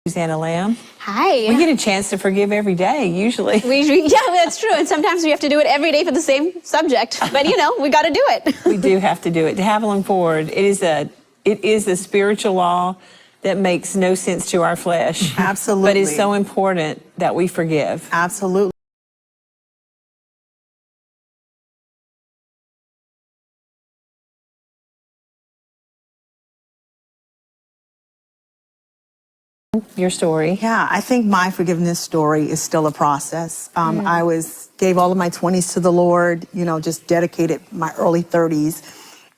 Suzy Lamb. Hi. We get a chance to forgive every day, usually. Yeah, that's true. And sometimes we have to do it every day for the same subject. But, you know, we got to do it. We do have to do it. Dehavilland Ford, it is a spiritual law that makes no sense to our flesh. Absolutely. But it's so important that we forgive. Absolutely. Your story. Yeah, I think my forgiveness story is still a process. I gave all of my 20s to the Lord, you know, just dedicated my early 30s.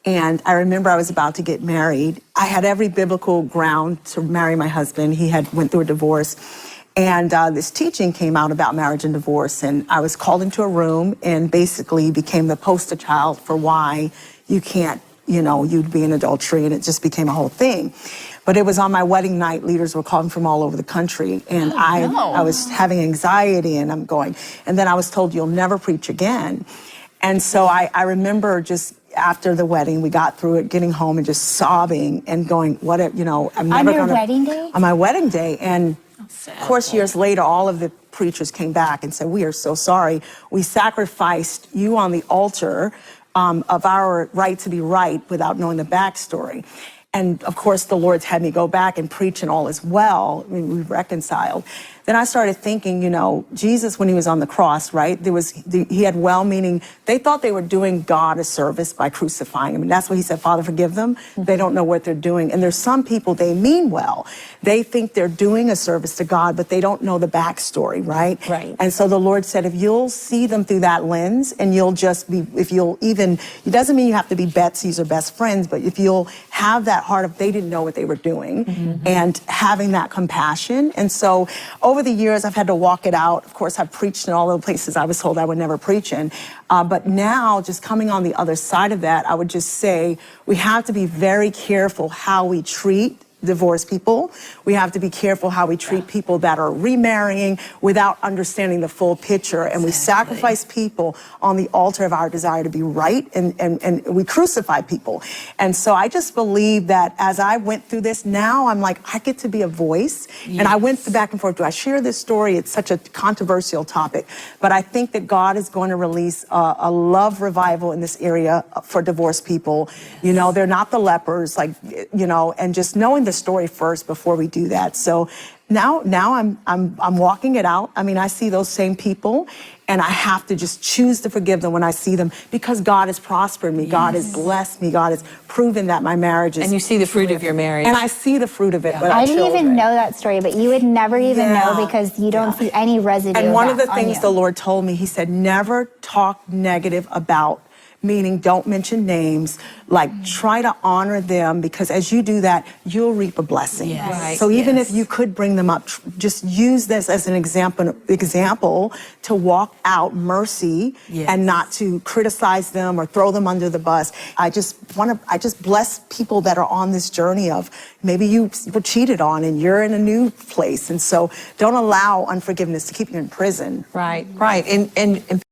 And I remember I was about to get married. I had every biblical ground to marry my husband. He had went through a divorce. And this teaching came out about marriage and divorce. And I was called into a room and basically became the poster child for why you can't, you know, you'd be in adultery. And it just became a whole thing. But it was on my wedding night. Leaders were calling from all over the country. And I was having anxiety and I'm going. And then I was told, you'll never preach again. And so I remember just after the wedding, we got through it, getting home and just sobbing and going, what, you know, I'm never going to. On your wedding day? On my wedding day. And of course, years later, all of the preachers came back and said, we are so sorry. We sacrificed you on the altar of our right to be right without knowing the backstory. And of course, the Lord's had me go back and preach and all is well. I mean, we've reconciled. Then I started thinking, you know, Jesus, when he was on the cross, right, he had well-meaning, they thought they were doing God a service by crucifying him. And that's what he said, Father, forgive them. They don't know what they're doing. And there's some people, they mean well. They think they're doing a service to God, but they don't know the backstory, right? Right. And so the Lord said, if you'll see them through that lens and you'll just be, if you'll even, it doesn't mean you have to be Betsy's or best friends, but if you'll have that heart of, they didn't know what they were doing and having that compassion. And so over the years, I've had to walk it out. Of course, I've preached in all the places I was told I would never preach in. But now, just coming on the other side of that, I would just say we have to be very careful how we treat divorced people. We have to be careful how we treat people that are remarrying without understanding the full picture. And we sacrifice people on the altar of our desire to be right, and we crucify people. And so I just believe that as I went through this, now I'm like, I get to be a voice. Yes. And I went back and forth. Do I share this story? It's such a controversial topic. But I think that God is going to release a love revival in this area for divorced people. Yes. You know, they're not the lepers, like, you know, and just knowing the story first before we do that. So now I'm walking it out. I mean, I see those same people and I have to just choose to forgive them when I see them because God has prospered me. Yes. God has blessed me. God has proven that my marriage is. And you see the fruit of your marriage. And I see the fruit of it. Yeah. I didn't even know that story, but you would never even know because you don't see any residue. And one of the things the Lord told me, he said, never talk negative about, meaning don't mention names, like try to honor them because as you do that, you'll reap a blessing. Yes. Right. So even if you could bring them up, just use this as an example to walk out mercy and not to criticize them or throw them under the bus. I just bless people that are on this journey of maybe you were cheated on and you're in a new place. And so don't allow unforgiveness to keep you in prison. Right, right. And